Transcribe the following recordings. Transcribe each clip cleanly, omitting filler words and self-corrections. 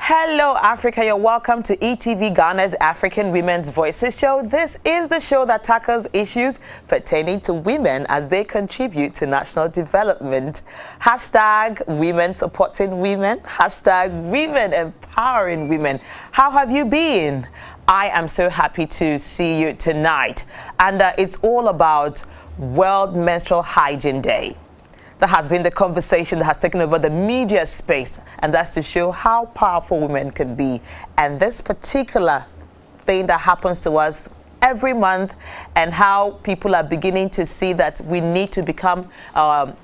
Hello, Africa. You're welcome to ETV Ghana's African Women's Voices show. This is the show that tackles issues pertaining to women as they contribute to national development. Hashtag women supporting women. Hashtag women empowering women. How have you been? I am so happy to see you tonight. And it's all about World Menstrual Hygiene Day. That has been the conversation that has taken over the media space, and that's to show how powerful women can be. And this particular thing that happens to us every month, and how people are beginning to see that we need to become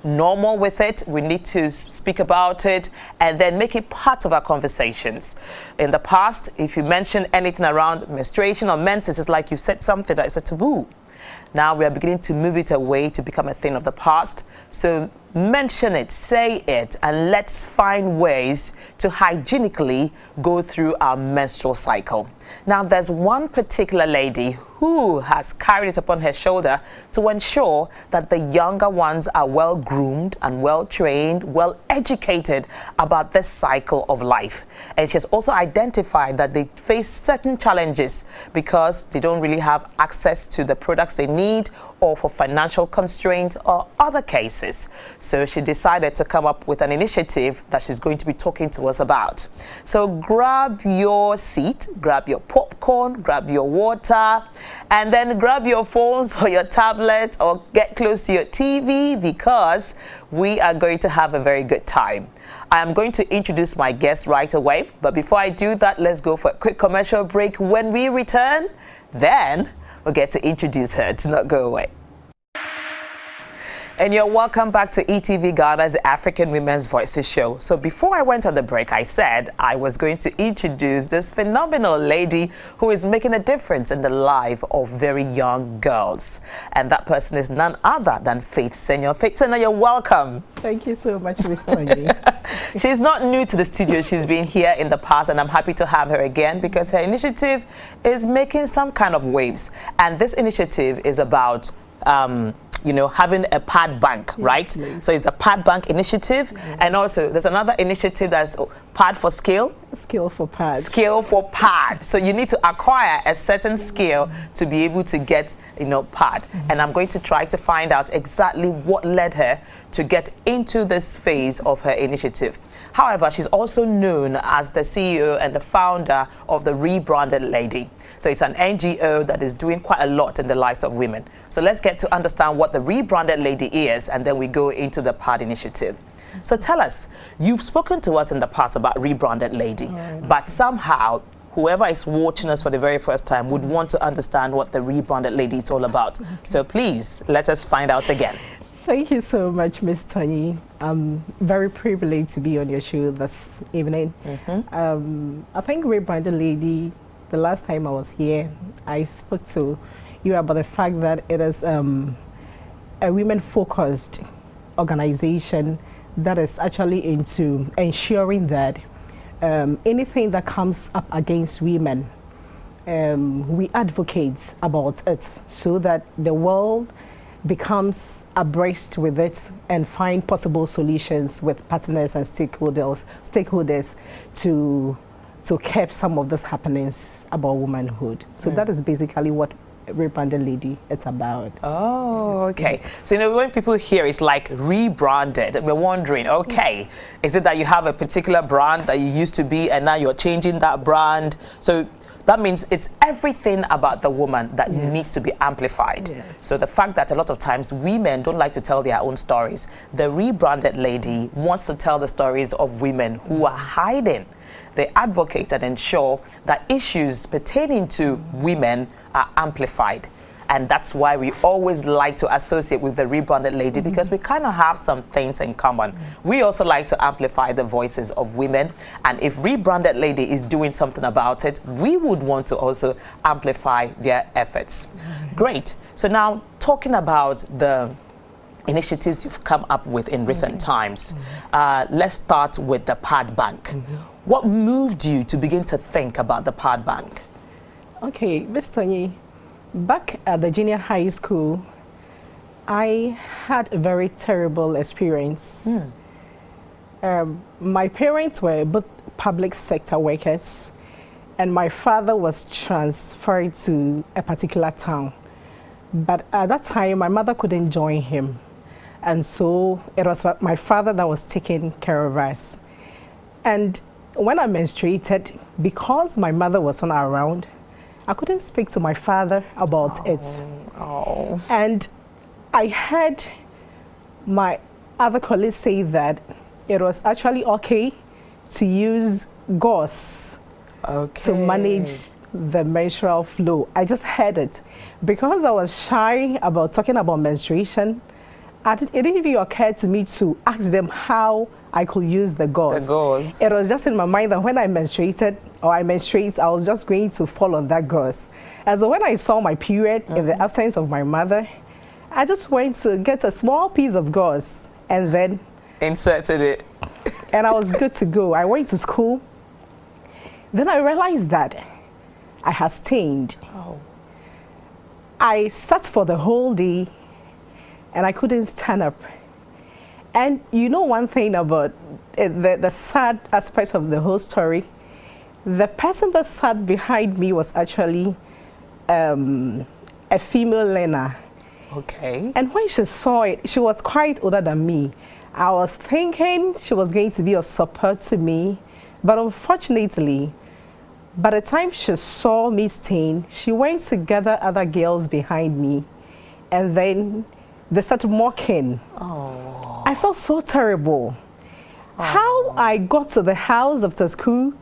normal with it. We need to speak about it and then make it part of our conversations. In the past, if you mention anything around menstruation or menses, it's like you said something that is a taboo. Now we are beginning to move it away to become a thing of the past. So mention it, say it, and let's find ways to hygienically go through our menstrual cycle. Now, there's one particular lady who has carried it upon her shoulder to ensure that the younger ones are well groomed and well trained, well educated about this cycle of life. And she has also identified that they face certain challenges because they don't really have access to the products they need, or for financial constraint or other cases. So she decided to come up with an initiative that she's going to be talking to us about. So grab your seat, grab your popcorn, grab your water, and then grab your phones or your tablet or get close to your TV, because we are going to have a very good time. I am going to introduce my guest right away, but before I do that, let's go for a quick commercial break. When we return, then we'll get to introduce her. Do not go away. And you're welcome back to ETV Ghana's African Women's Voices show. So before I went on the break, I said I was going to introduce this phenomenal lady who is making a difference in the life of very young girls. And that person is none other than Faith Senyo. Faith Senyo, you're welcome. Thank you so much, Miss Tony. She's not new to the studio. She's been here in the past, and I'm happy to have her again because her initiative is making some kind of waves. And this initiative is about having a pad bank, yes, right? Please. So it's a pad bank initiative, yeah. And also there's another initiative that's pad for skill. Skill for pad. Skill for pad. So you need to acquire a certain skill to be able to get, pad. And I'm going to try to find out exactly what led her to get into this phase of her initiative. However, she's also known as the CEO and the founder of the Rebranded Lady. So it's an NGO that is doing quite a lot in the lives of women. So let's get to understand what the Rebranded Lady is, and then we go into the PAD initiative. So tell us, you've spoken to us in the past about Rebranded Lady, but somehow whoever is watching us for the very first time would want to understand what the Rebranded Lady is all about. Okay. So please, let us find out again. Thank you so much, Miss Tony. I'm very privileged to be on your show this evening. I think Rebranded Lady, the last time I was here, I spoke to you about the fact that it is a women-focused organization that is actually into ensuring that anything that comes up against women, we advocate about it so that the world becomes abreast with it and find possible solutions with partners and stakeholders to curb some of these happenings about womanhood. So that is basically what Rebranded Lady it's about. Oh, okay. So when people hear it's like rebranded, we're wondering, okay, is it that you have a particular brand that you used to be and now you're changing that brand? So that means it's everything about the woman that needs to be amplified. Yes. So the fact that a lot of times women don't like to tell their own stories, the Rebranded Lady wants to tell the stories of women who are hiding. They advocate and ensure that issues pertaining to women are amplified. And that's why we always like to associate with the Rebranded Lady, because we kind of have some things in common. We also like to amplify the voices of women. And if Rebranded Lady is doing something about it, we would want to also amplify their efforts. Great. So now talking about the initiatives you've come up with in recent times, let's start with the pad bank. What moved you to begin to think about the pad bank? Okay, Miss Tony, back at the junior high school, I had a very terrible experience. My parents were both public sector workers, and my father was transferred to a particular town. But at that time, my mother couldn't join him. And so it was my father that was taking care of us. And when I menstruated, because my mother was not around, I couldn't speak to my father about it. Oh. And I heard my other colleagues say that it was actually okay to use gauze to manage the menstrual flow. I just heard it. Because I was shy about talking about menstruation, it didn't even occur to me to ask them how I could use the gauze. It was just in my mind that when I menstruated, or I menstruate, I was just going to fall on that gauze. And so when I saw my period in the absence of my mother, I just went to get a small piece of gauze and then inserted it. And I was good to go. I went to school. Then I realized that I had stained. Oh. I sat for the whole day and I couldn't stand up. And you know one thing about the sad aspect of the whole story? The person that sat behind me was actually a female learner. Okay. And when she saw it, she was quite older than me. I was thinking she was going to be of support to me, but unfortunately, by the time she saw me stain, she went to gather other girls behind me, and then they started mocking. Oh. I felt so terrible. Oh. How I got to the house after school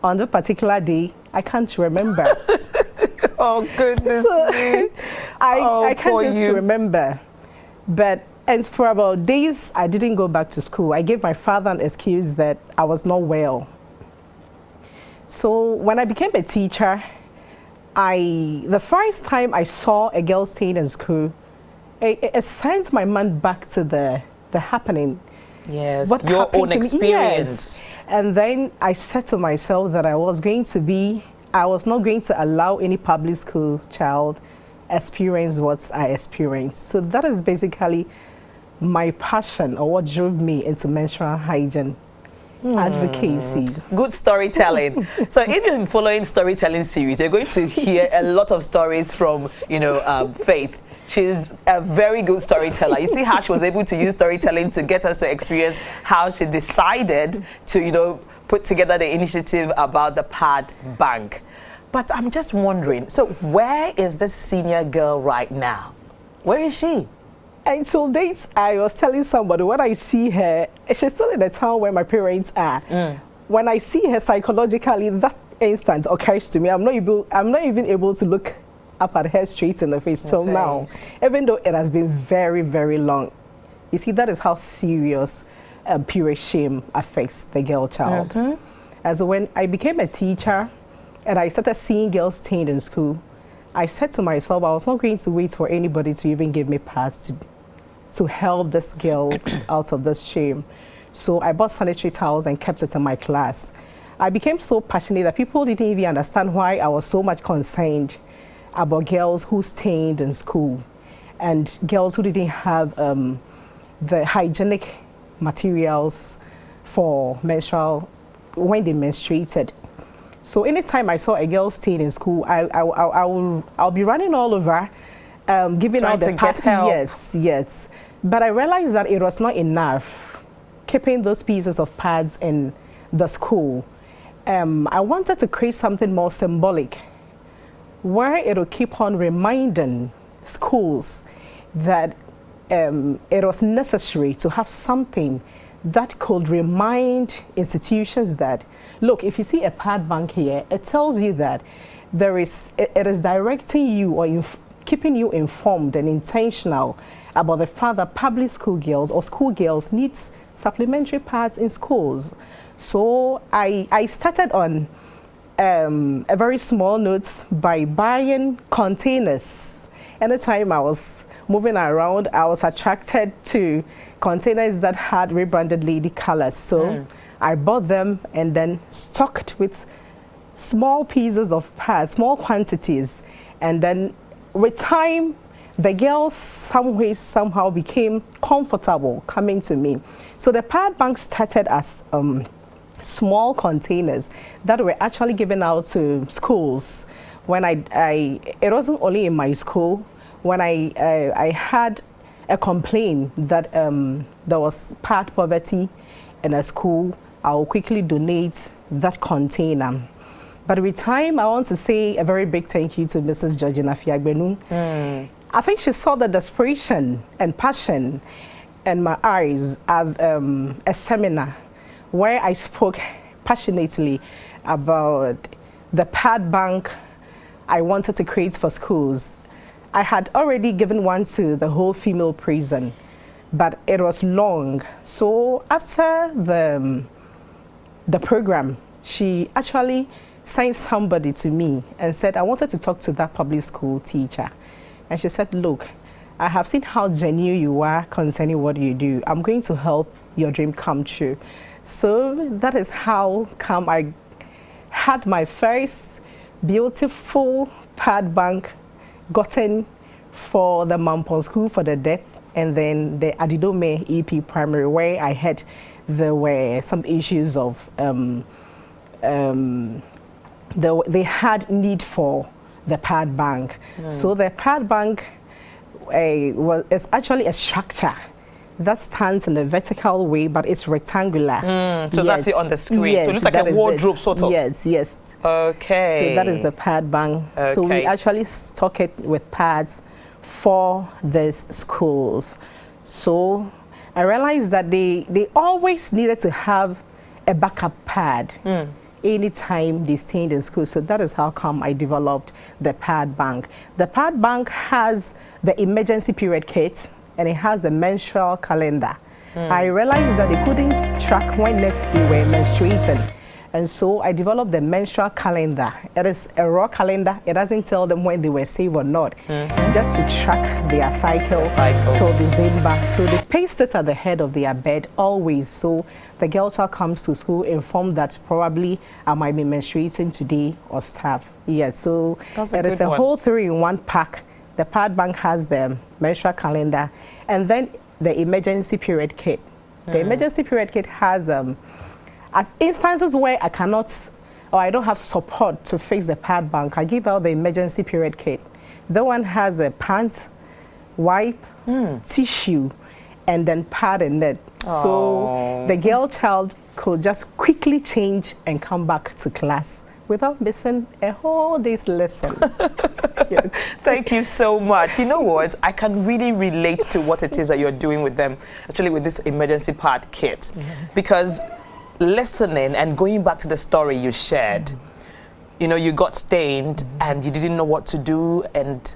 on that particular day, I can't remember. Oh, goodness me. I can't just remember. And for about days, I didn't go back to school. I gave my father an excuse that I was not well. So when I became a teacher, the first time I saw a girl stain in school, it sent my mind back to the happening. Yes, your own experience. Yes. And then I said to myself that I was not going to allow any public school child experience what I experienced. So that is basically my passion, or what drove me into menstrual hygiene advocacy. Good storytelling. So if you've been following storytelling series, you're going to hear a lot of stories from, Faith. She's a very good storyteller. You see how she was able to use storytelling to get us to experience how she decided to, put together the initiative about the pad bank. But I'm just wondering, so where is this senior girl right now? Where is she? Until date, I was telling somebody, when I see her, she's still in the town where my parents are. When I see her psychologically, that instant occurs to me. I'm not even able to look up at her straight in the face till now, even though it has been very, very long. You see, that is how serious pure shame affects the girl child. And so when I became a teacher and I started seeing girls stained in school, I said to myself, I was not going to wait for anybody to even give me pads to help these girls out of this shame. So I bought sanitary towels and kept it in my class. I became so passionate that people didn't even understand why I was so much concerned about girls who stained in school and girls who didn't have the hygienic materials for menstrual when they menstruated. So anytime I saw a girl stain in school, I'll be running all over, giving out the pads. Yes. But I realized that it was not enough keeping those pieces of pads in the school. I wanted to create something more symbolic, where it will keep on reminding schools that it was necessary to have something that could remind institutions that, look, if you see a pad bank here, it tells you that it is directing you or keeping you informed and intentional about the fact that public school girls or school girls need supplementary pads in schools. So I started on a very small note by buying containers. Anytime I was moving around, I was attracted to containers that had rebranded lady colors. So I bought them and then stocked with small pieces of pads, small quantities. And then with time, the girls somehow became comfortable coming to me. So the pad bank started as small containers that were actually given out to schools. When it wasn't only in my school. When I had a complaint that there was pad poverty in a school, I will quickly donate that container. But with time, I want to say a very big thank you to Mrs. Georgina Fiagbenu. I think she saw the desperation and passion in my eyes at a seminar where I spoke passionately about the pad bank I wanted to create for schools. I had already given one to the whole female prison, but it was long. So after the program, she actually sent somebody to me and said, I wanted to talk to that public school teacher. And she said, look, I have seen how genuine you are concerning what you do. I'm going to help your dream come true. So that is how come I had my first beautiful pad bank gotten for the Mampon School for the Deaf, and then the Adidome EP Primary, where I had there were some issues of they had need for the pad bank. So the pad bank is actually a structure that stands in a vertical way, but it's rectangular. So yes. that's it on the screen. Yes, so it looks like a wardrobe, sort of. Yes. Okay. So that is the pad bank. Okay. So we actually stock it with pads for these schools. So I realized that they always needed to have a backup pad anytime they stayed in school. So that is how come I developed the pad bank. The pad bank has the emergency period kit, and it has the menstrual calendar. I realized that they couldn't track when next they were menstruating. And so I developed the menstrual calendar. It is a raw calendar. It doesn't tell them when they were safe or not, just to track their cycle till December. So they paste it at the head of their bed always. So the girl child comes to school informed that probably I might be menstruating today or stuff. Yeah, so it is a whole 3-in-1 pack. The pad bank has the menstrual calendar and then the emergency period kit. The emergency period kit has at instances where I cannot or I don't have support to fix the pad bank, I give out the emergency period kit. That one has a pant, wipe, tissue, and then pad and net. So the girl child could just quickly change and come back to class without missing a whole day's lesson. Yes. Thank you so much. You know what? I can really relate to what it is that you're doing with them, actually with this emergency pad kit. Because listening and going back to the story you shared, you know, you got stained and you didn't know what to do and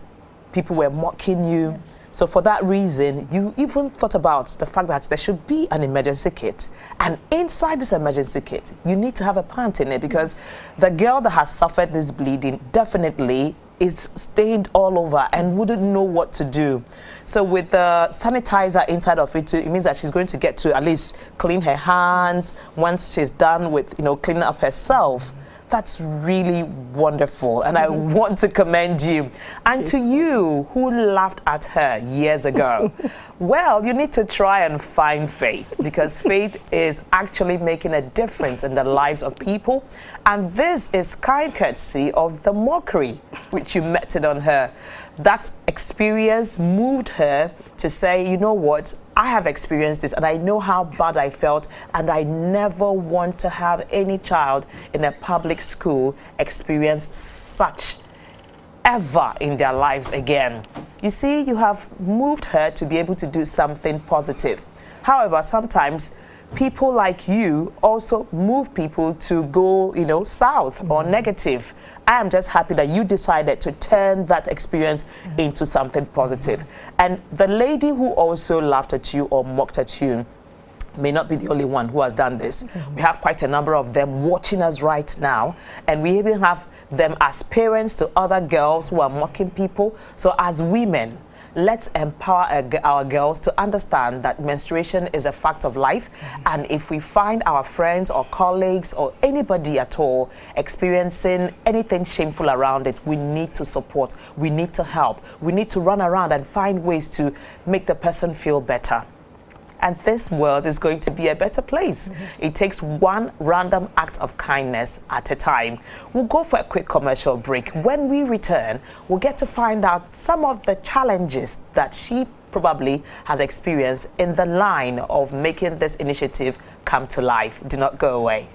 people were mocking you. Yes. So for that reason, you even thought about the fact that there should be an emergency kit. And inside this emergency kit, you need to have a pant in it because the girl that has suffered this bleeding definitely is stained all over and wouldn't know what to do. So with the sanitizer inside of it too, it means that she's going to get to at least clean her hands once she's done with, you know, cleaning up herself. That's really wonderful, and I want to commend you. And to you who laughed at her years ago, well, you need to try and find Faith, because Faith is actually making a difference in the lives of people. And this is kind courtesy of the mockery which you meted on her. That experience moved her to say, you know what, I have experienced this and I know how bad I felt, and I never want to have any child in a public school experience such ever in their lives again. You see, you have moved her to be able to do something positive. However, sometimes people like you also move people to go, you know, south or negative. I am just happy that you decided to turn that experience into something positive. And the lady who also laughed at you or mocked at you may not be the only one who has done this. We have quite a number of them watching us right now, and we even have them as parents to other girls who are mocking people. So as women, let's empower our girls to understand that menstruation is a fact of life. And if we find our friends or colleagues or anybody at all experiencing anything shameful around it, we need to support, we need to help, we need to run around and find ways to make the person feel better. And this world is going to be a better place. It takes one random act of kindness at a time. We'll go for a quick commercial break. When we return, we'll get to find out some of the challenges that she probably has experienced in the line of making this initiative come to life. Do not go away.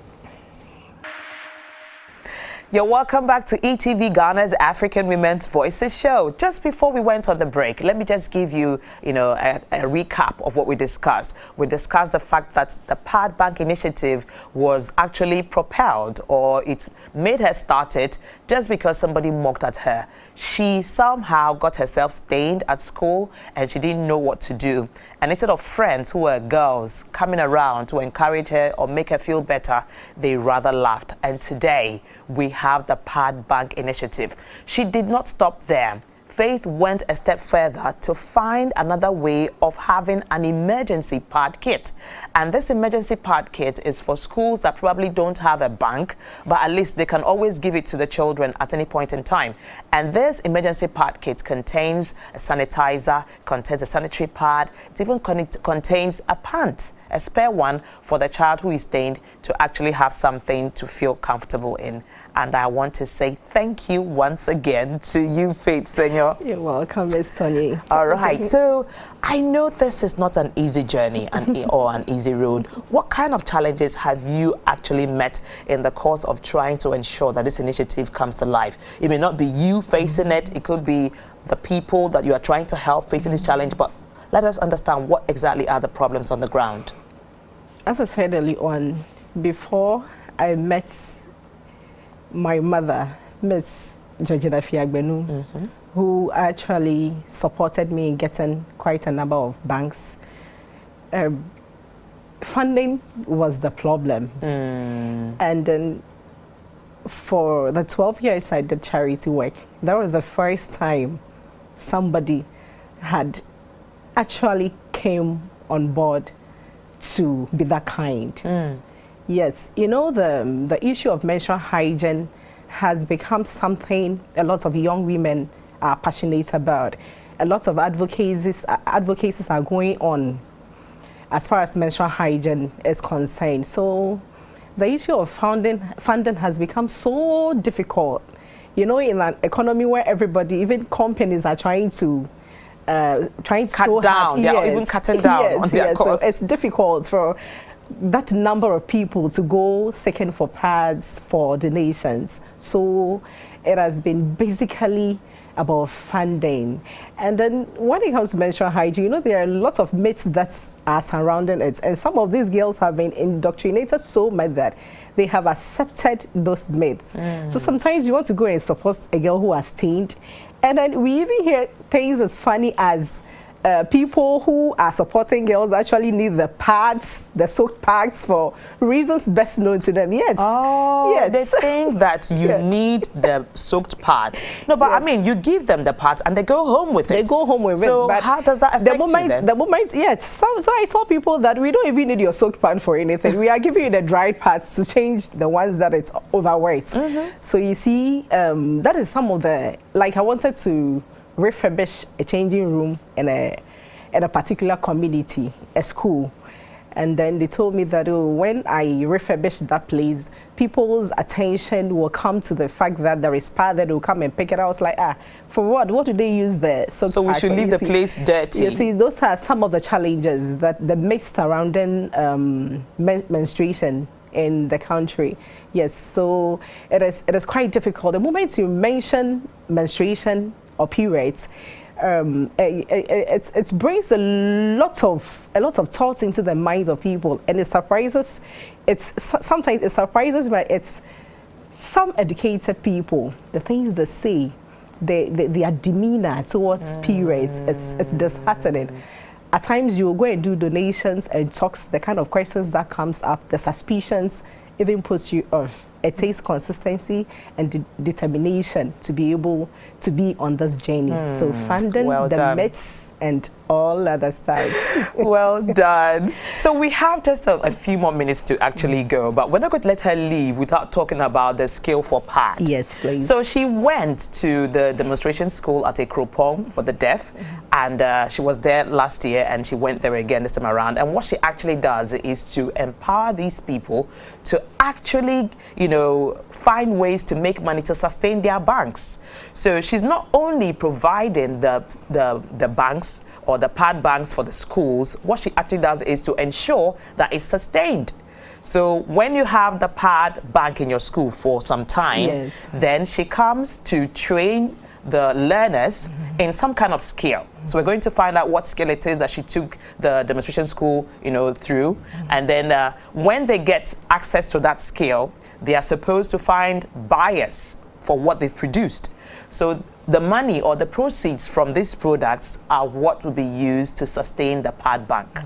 You're welcome back to ETV Ghana's African Women's Voices show. Just before we went on the break, let me just give you, a recap of what we discussed. We discussed the fact that the Pad Bank initiative was actually propelled, or it made her start it just because somebody mocked at her. She somehow got herself stained at school and she didn't know what to do. And instead of friends who were girls coming around to encourage her or make her feel better, they rather laughed. And today we have the Pad Bank initiative. She did not stop there. Faith went a step further to find another way of having an emergency pad kit. And this emergency pad kit is for schools that probably don't have a bank, but at least they can always give it to the children at any point in time. And this emergency pad kit contains a sanitizer, contains a sanitary pad, it even contains a pant, a spare one for the child who is stained to actually have something to feel comfortable in. And I want to say thank you once again to you, Faith Senyo. You're welcome, Miss Tony. All right, so I know this is not an easy journey or an easy road. What kind of challenges have you actually met in the course of trying to ensure that this initiative comes to life? It may not be you facing it, it could be the people that you are trying to help facing this challenge, but let us understand what exactly are the problems on the ground. As I said early on, before I met my mother, Miss Georgina Fiagbenu, who actually supported me in getting quite a number of banks, funding was the problem. And then for the 12 years I did charity work, that was the first time somebody had actually came on board to be that kind. Yes, the issue of menstrual hygiene has become something a lot of young women are passionate about. A lot of advocacies are going on as far as menstrual hygiene is concerned. So the issue of funding has become so difficult. In an economy where everybody, even companies, are trying to cut so down. They are even cutting down on their costs. So it's difficult for that number of people to go seeking for pads for donations. So it has been basically about funding. And then when it comes to menstrual hygiene, there are lots of myths that are surrounding it. And some of these girls have been indoctrinated so much that they have accepted those myths. So sometimes you want to go and support a girl who has stained. And then we even hear things as funny as people who are supporting girls actually need the pads, the soaked pads, for reasons best known to them. Yes. Oh, yes. They think that you need the soaked pads. No, but I mean, you give them the pads and they go home with it. They go home with it. So how does that affect you then? The moment, yes. So I tell people that we don't even need your soaked pad for anything. We are giving you the dried pads to change the ones that it's overweight. So you see, that is some of the, like I wanted to refurbish a changing room in a particular community, a school. And then they told me that when I refurbish that place, people's attention will come to the fact that there is pad that will come and pick it. I was like, for what? What do they use there? So we should leave the place dirty. You see, those are some of the challenges that the myths surrounding menstruation in the country. Yes, so it is quite difficult. The moment you mention menstruation or periods, it brings a lot of thoughts into the minds of people, and it surprises. Sometimes it surprises, but it's some educated people, the things they say, their demeanor towards periods, it's disheartening. At times you will go and do donations and talks, the kind of questions that comes up, the suspicions, even puts you off. It takes consistency and determination to be able to be on this journey. So funding the myths and all other stuff. Well done. So we have just a few more minutes to actually go, but we're not going to let her leave without talking about the skill for pad. Yes, please. So she went to the demonstration school at Ekropong for the deaf, and she was there last year, and she went there again this time around. And what she actually does is to empower these people to actually, you know, find ways to make money to sustain their banks. So she's not only providing the banks or the pad banks for the schools. What she actually does is to ensure that it's sustained. So when you have the pad bank in your school for some time, then she comes to train the learners in some kind of skill. So we're going to find out what skill it is that she took the demonstration school, you know, through. And then when they get access to that skill, they are supposed to find buyers for what they've produced. So the money or the proceeds from these products are what will be used to sustain the pad bank.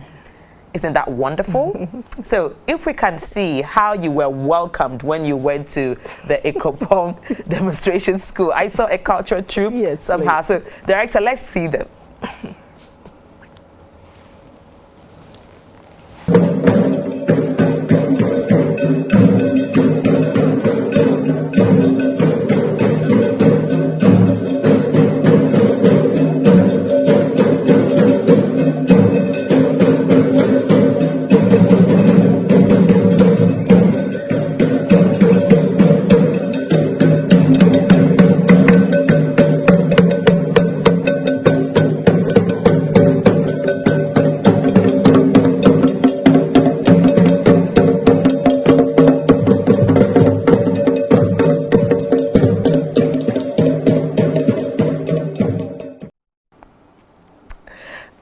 Isn't that wonderful? So if we can see how you were welcomed when you went to the Ekropong demonstration school. I saw a cultural troupe somehow. So director, let's see them.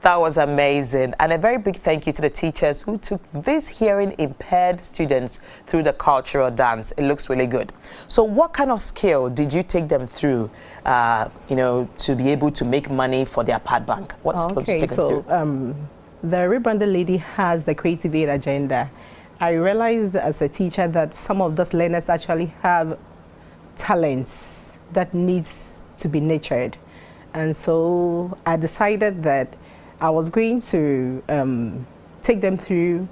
That was amazing, and a very big thank you to the teachers who took these hearing impaired students through the cultural dance. It looks really good. So what kind of skill did you take them through, you know, to be able to make money for their pad bank? What skill did you take them through? The rebranded lady has the creative aid agenda. I realized as a teacher that some of those learners actually have talents that needs to be nurtured. And so I decided that I was going to take them through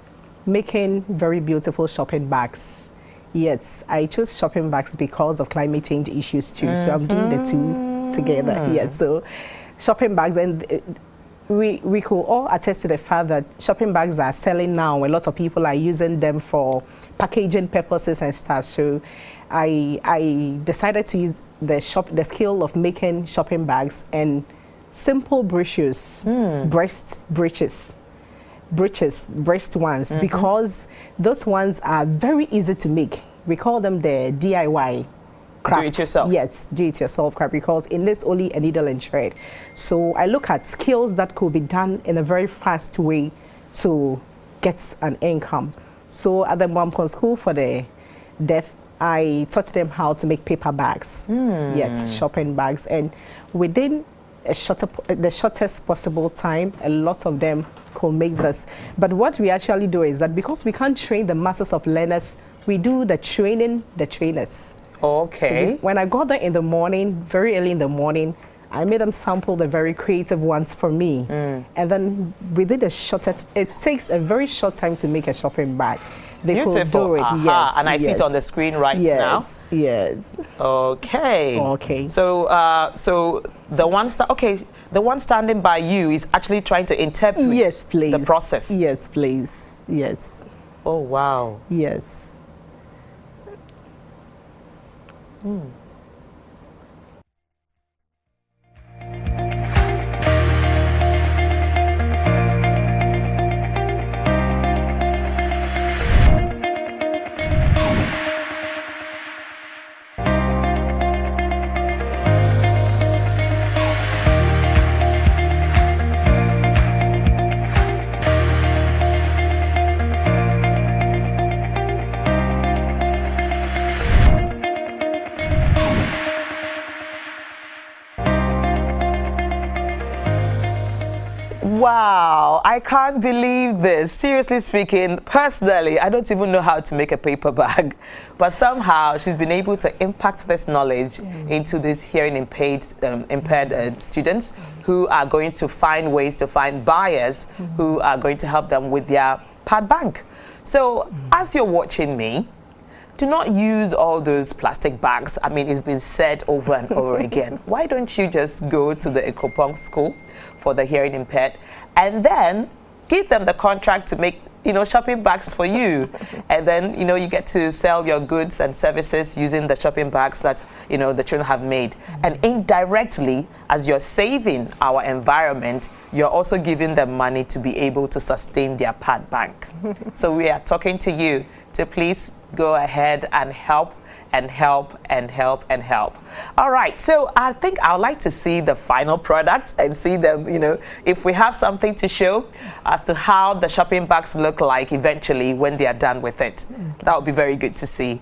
making very beautiful shopping bags. Yes, I chose shopping bags because of climate change issues too. So I'm doing the two together. Yes, so shopping bags, and we could all attest to the fact that shopping bags are selling now. A lot of people are using them for packaging purposes and stuff. So I decided to use the skill of making shopping bags and simple breeches, breast ones, because those ones are very easy to make. We call them the DIY craft. Do it yourself. Yes, do it yourself craft, because it needs only a needle and thread. So I look at skills that could be done in a very fast way to get an income. So at the Momcon School for the Deaf, I taught them how to make paper bags. Yes, shopping bags, and within the shortest possible time, a lot of them could make this. But what we actually do is that because we can't train the masses of learners, we do the training the trainers. Okay. So when I got there in the morning, very early in the morning, I made them sample the very creative ones for me. And then within the shortest, it takes a very short time to make a shopping bag. They Beautiful. could do it, yes. And I see it on the screen right now. Yes. Okay. Okay. So, so the one standing by you is actually trying to interpret the process. Yes, please. Yes. Oh, wow. Yes. I can't believe this. Seriously speaking, personally, I don't even know how to make a paper bag. But somehow she's been able to impact this knowledge into these hearing impaired students who are going to find ways to find buyers who are going to help them with their pad bank. So as you're watching me, do not use all those plastic bags. I mean, it's been said over and over again. Why don't you just go to the Ekopong school for the hearing impaired and then give them the contract to make, shopping bags for you. And then, you get to sell your goods and services using the shopping bags that, the children have made. And indirectly, as you're saving our environment, you're also giving them money to be able to sustain their pad bank. So we are talking to you to please go ahead and help and help and help and help. All right, so I think I would like to see the final product and see them, if we have something to show as to how the shopping bags look like eventually when they are done with it. That would be very good to see.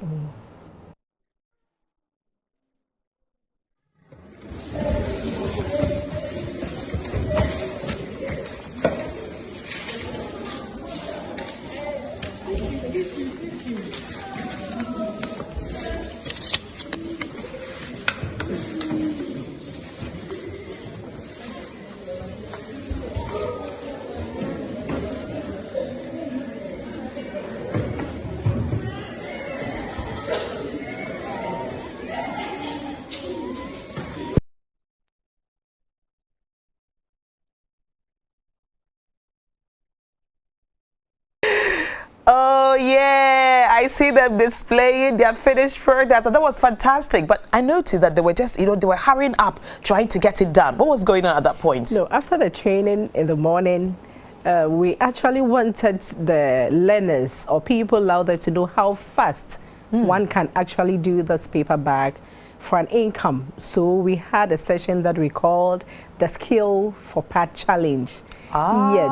Oh yeah, I see them displaying their finished products. That was fantastic. But I noticed that they were just, they were hurrying up, trying to get it done. What was going on at that point? No, after the training in the morning, we actually wanted the learners or people out there to know how fast one can actually do this paper bag for an income. So we had a session that we called the Skill for Pad Challenge. Yes,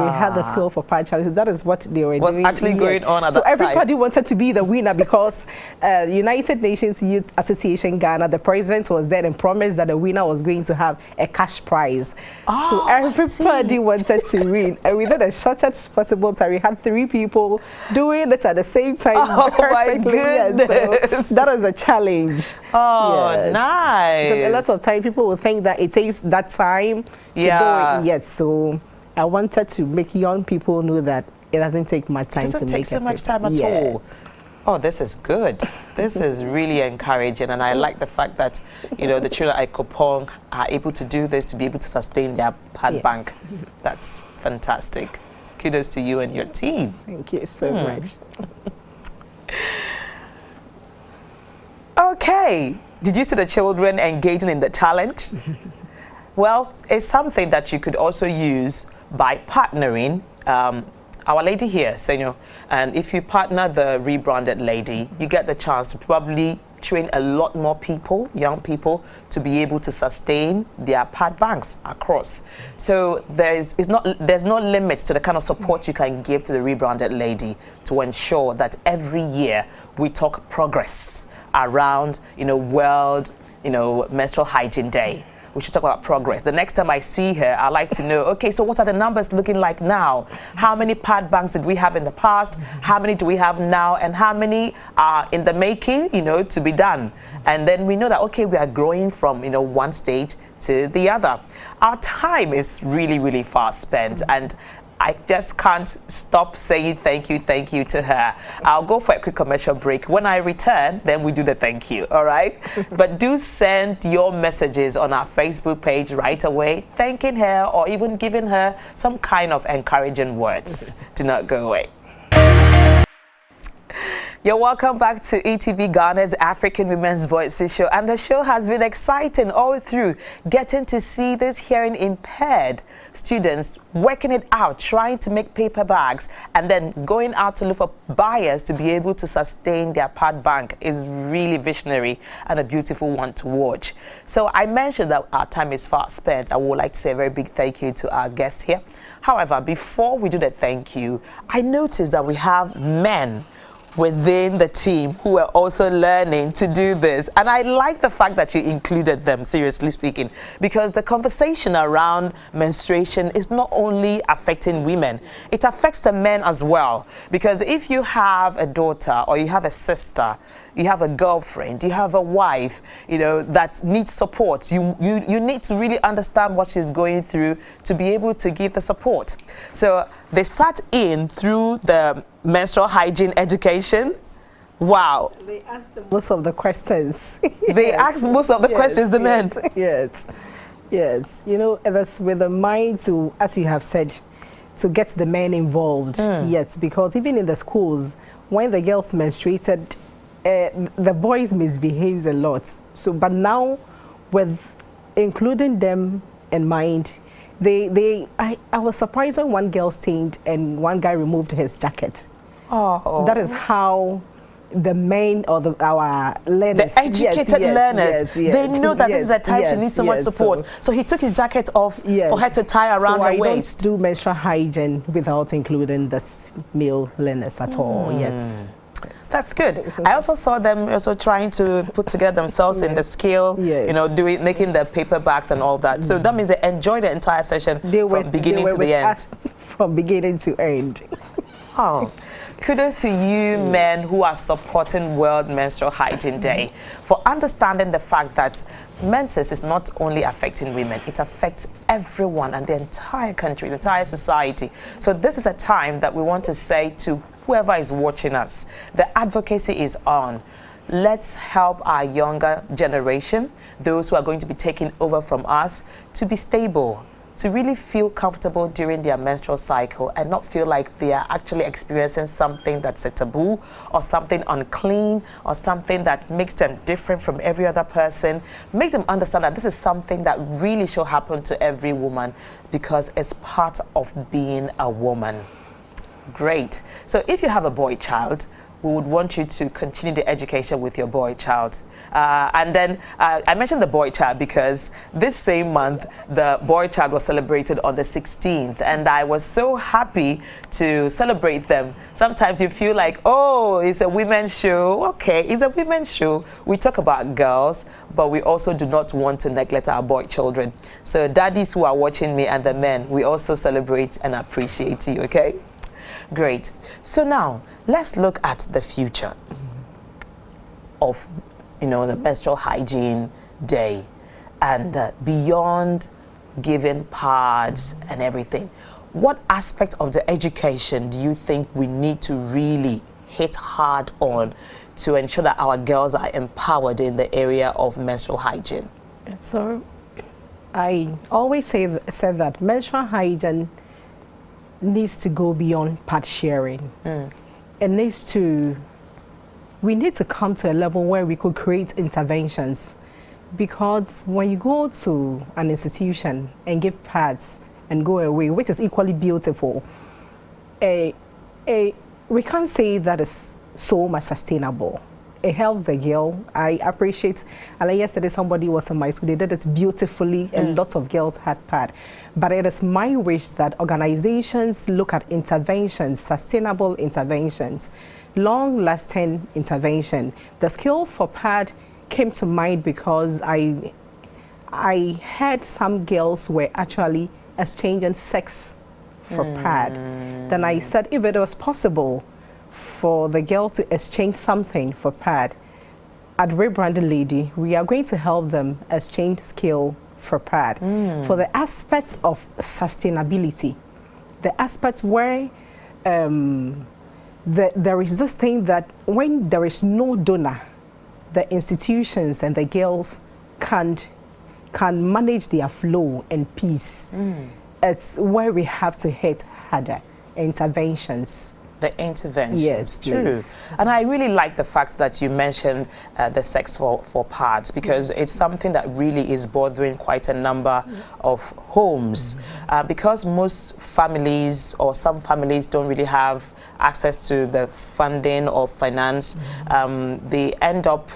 we had the Skill for Pad Challenge. That is what they were was doing. Actually going on at that time. So everybody time. wanted to be the winner because United Nations Youth Association Ghana, the president was there and promised that the winner was going to have a cash prize. So everybody wanted to win. And we did the shortest possible time. We had 3 people doing it at the same time. Oh my goodness. So that was a challenge. Oh, nice. Because a lot of time people will think that it takes that time to go in. Yes, so I wanted to make young people know that it doesn't take much time to make it. It doesn't take so much time at all. Oh, this is good. This is really encouraging, and I like the fact that, the children at Ekopong are able to do this to be able to sustain their pad bank. That's fantastic. Kudos to you and your team. Thank you so much. Okay. Did you see the children engaging in the challenge? Well, it's something that you could also use by partnering our lady here, Senyo. And if you partner the rebranded lady, you get the chance to probably train a lot more people, young people, to be able to sustain their pad banks across. So there's no limit to the kind of support you can give to the rebranded lady to ensure that every year we talk progress around, World, Menstrual Hygiene Day. We should talk about progress. The next time I see her, I like to know, okay, so what are the numbers looking like now? How many pad banks did we have in the past? How many do we have now? And how many are in the making, to be done? And then we know that, okay, we are growing from, one stage to the other. Our time is really, really fast spent. And I just can't stop saying thank you to her. I'll go for a quick commercial break. When I return, then we do the thank you, all right? But do send your messages on our Facebook page right away, thanking her or even giving her some kind of encouraging words. Do not go away. You're welcome back to ETV Ghana's African Women's Voices show, and the show has been exciting all through, getting to see these hearing impaired students working it out, trying to make paper bags, and then going out to look for buyers to be able to sustain their pad bank is really visionary and a beautiful one to watch. So I mentioned that our time is fast spent. I would like to say a very big thank you to our guest here. However, before we do the thank you, I noticed that we have men within the team who are also learning to do this. And I like the fact that you included them, seriously speaking, because the conversation around menstruation is not only affecting women, it affects the men as well. Because if you have a daughter or you have a sister, you have a girlfriend, you have a wife, you know, that needs support, you need to really understand what she's going through to be able to give the support. So they sat in through the menstrual hygiene education. Wow. They asked most of the questions. They asked most of the questions, the men. Yes. You know, that's with a mind to, as you have said, to get the men involved. Yes, because even in the schools, when the girls menstruated, the boys misbehaves a lot. So, but now, with including them in mind, I was surprised when one girl stained and one guy removed his jacket. Oh, that is how the men or our learners, the educated learners, they know that this is a time she needs so much support. So he took his jacket off for her to tie around her waist. Don't do menstrual hygiene without including the male learners at all. Yes. That's good. I also saw them also trying to put together themselves in the scale, you know, making the paper bags and all that. So that means they enjoyed the entire session from beginning to the end. From beginning to end. Oh, kudos to you men who are supporting World Menstrual Hygiene Day for understanding the fact that menses is not only affecting women, it affects everyone and the entire country, the entire society. So this is a time that we want to say to whoever is watching us, the advocacy is on. Let's help our younger generation, those who are going to be taking over from us, to be stable, to really feel comfortable during their menstrual cycle and not feel like they are actually experiencing something that's a taboo or something unclean or something that makes them different from every other person. Make them understand that this is something that really should happen to every woman because it's part of being a woman. Great. So if you have a boy child, we would want you to continue the education with your boy child. And then I mentioned the boy child because this same month, the boy child was celebrated on the 16th. And I was so happy to celebrate them. Sometimes you feel like, oh, it's a women's show. Okay, it's a women's show. We talk about girls, but we also do not want to neglect our boy children. So daddies who are watching me and the men, we also celebrate and appreciate you, okay? Great. So now let's look at the future of, you know, the menstrual hygiene day and beyond giving pads and everything. What aspect of the education do you think we need to really hit hard on to ensure that our girls are empowered in the area of menstrual hygiene? So I always said that menstrual hygiene needs to go beyond pad sharing. We need to come to a level where we could create interventions, because when you go to an institution and give pads and go away, which is equally beautiful, we can't say that is so much sustainable. It helps the girl. I appreciate, and like yesterday somebody was in my school, they did it beautifully and lots of girls had pad. But it is my wish that organizations look at interventions, sustainable interventions, long-lasting intervention. The skill for pad came to mind because I heard some girls were actually exchanging sex for pad. Then I said if it was possible for the girls to exchange something for pad, at Rebranded Lady, we are going to help them exchange skill for pad. For the aspects of sustainability, the aspect where there is this thing that when there is no donor, the institutions and the girls can manage their flow and peace. It's where we have to hit harder interventions. The interventions. Yes, true. please. And I really like the fact that you mentioned the sex for pads, because it's something that really is bothering quite a number of homes. Because most families or some families don't really have access to the funding or finance, they end up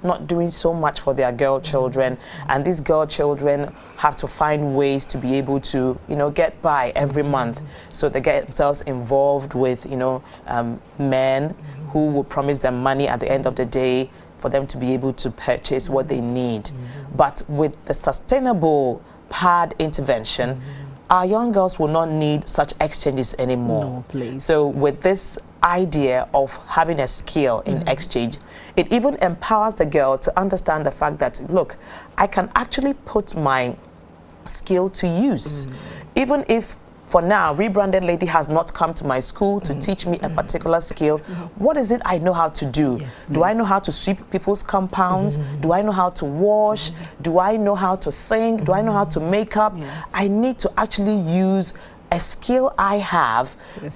not doing so much for their girl children, and these girl children have to find ways to be able to, you know, get by every month. So they get themselves involved with, you know, men who will promise them money at the end of the day for them to be able to purchase what they need. But with the sustainable pad intervention, our young girls will not need such exchanges anymore. No, please. So with this idea of having a skill in exchange, it even empowers the girl to understand the fact that, look, I can actually put my skill to use. Even if for now, Rebranded Lady has not come to my school to teach me a particular skill. What is it I know how to do? Yes, do I know how to sweep people's compounds? Do I know how to wash? Do I know how to sing? Do I know how to make up? Yes. I need to actually use a skill I have,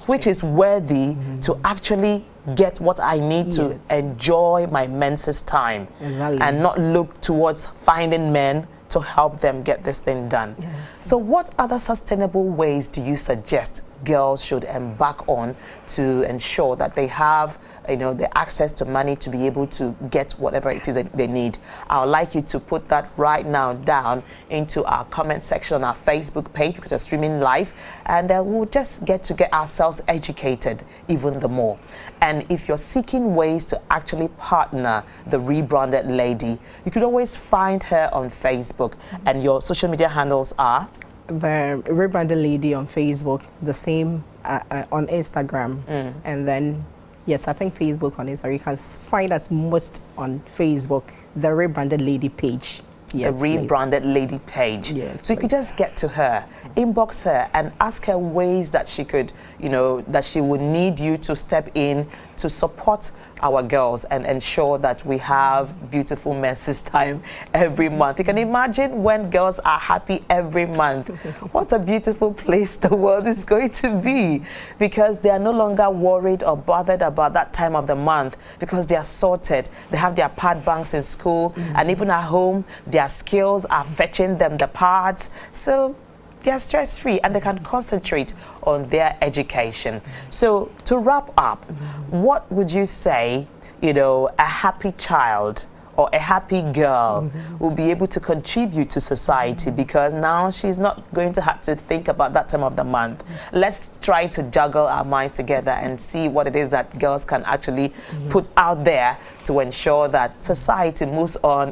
which is worthy to actually get what I need to enjoy my menses time. Exactly. And not look towards finding men to help them get this thing done. Yes. So what other sustainable ways do you suggest girls should embark on to ensure that they have, the access to money to be able to get whatever it is that they need? I would like you to put that right now down into our comment section on our Facebook page, because we're streaming live, and we'll just get ourselves educated even the more. And if you're seeking ways to actually partner the Rebranded Lady, you could always find her on Facebook, and your social media handles are? The Rebranded Lady on Facebook, the same on Instagram, and then yes, I think Facebook on Instagram. You can find us most on Facebook, the Rebranded Lady page. Yes, the Rebranded Lady page. Yes, so you could just get to her, inbox her, and ask her ways that she could, that she would need you to step in to support our girls and ensure that we have beautiful menses time every month. You can imagine when girls are happy every month, what a beautiful place the world is going to be, because they are no longer worried or bothered about that time of the month, because they are sorted. They have their pad banks in school, and even at home, their skills are fetching them the pads. So they are stress-free and they can concentrate on their education. So to wrap up, what would you say, a happy child or a happy girl will be able to contribute to society, because now she's not going to have to think about that time of the month? Let's try to juggle our minds together and see what it is that girls can actually put out there to ensure that society moves on,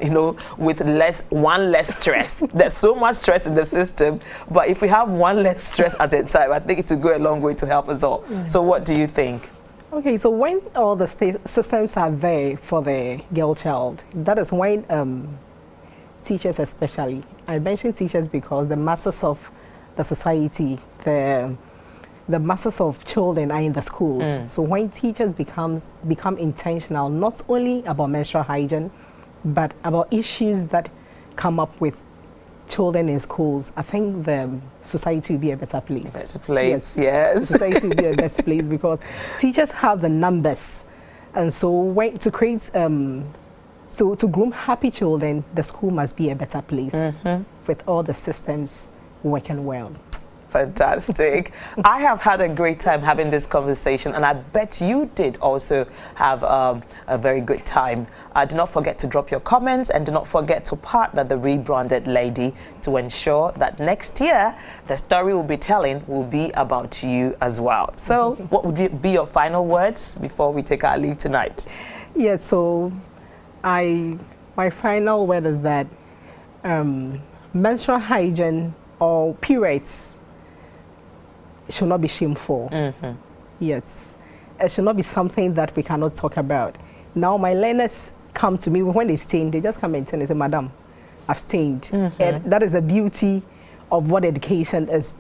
with one less stress. There's so much stress in the system, but if we have one less stress at a time, I think it will go a long way to help us all. So what do you think? Okay, so when all the systems are there for the girl child, that is when teachers especially, I mention teachers because the masses of the society, the masses of children are in the schools. So when teachers become intentional, not only about menstrual hygiene, but about issues that come up with children in schools, I think the society will be a better place. Better place, yes. Society will be a better place because teachers have the numbers, and so to create, so to groom happy children, the school must be a better place with all the systems working well. Fantastic. I have had a great time having this conversation, and I bet you did also have a very good time. Do not forget to drop your comments, and do not forget to partner the Rebranded Lady to ensure that next year the story we'll be telling will be about you as well. So what would be your final words before we take our leave tonight? Yeah, so my final word is that menstrual hygiene or periods should not be shameful. Yes, it should not be something that we cannot talk about. Now my learners come to me when they stain, they just come and tell me, say, Madam, I've stained. And that is the beauty of what education is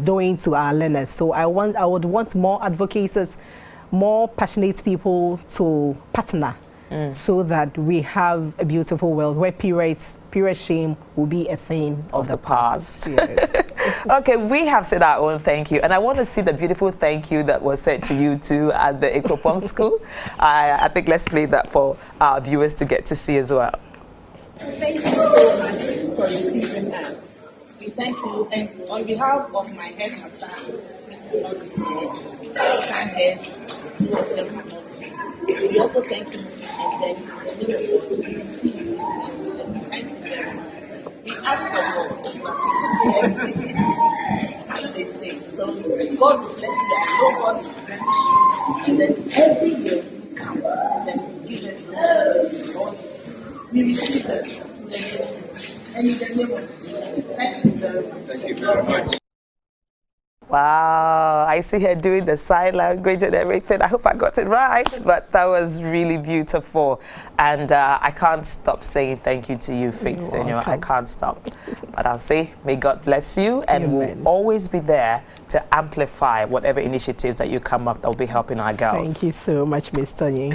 doing to our learners. So I would want more advocates, more passionate people to partner, so that we have a beautiful world where period shame will be a thing of the past. Yes. Okay, we have said our own thank you, and I want to see the beautiful thank you that was said to you too at the Ekropong School. I think let's play that for our viewers to get to see as well. Thank you so much for receiving us. We thank you, and on behalf of my headmaster, Mrs. Hairs, two of them are not here. We also thank you, and then the minister to receive these things, and we thank you very much. We ask for more, but we see everything. they say. So God will bless you, I know God will bless you. And then every year you come and then you give us the celebration, all these things. We receive them in the name of Jesus. And in the name of Jesus. Thank you very much. Thank you very much. Wow, I see her doing the sign language and everything. I hope I got it right, but that was really beautiful. And I can't stop saying thank you to you, Faith Senyo. I can't stop. But I'll say, may God bless you, and Amen. we'll always be there to amplify whatever initiatives that you come up that will be helping our girls. Thank you so much, Ms. Tony.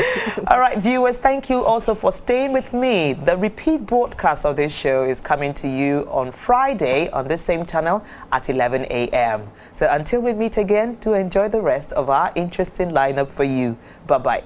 All right, viewers, thank you also for staying with me. The repeat broadcast of this show is coming to you on Friday on this same channel at 11 a.m. So until we meet again, do enjoy the rest of our interesting lineup for you. Bye-bye.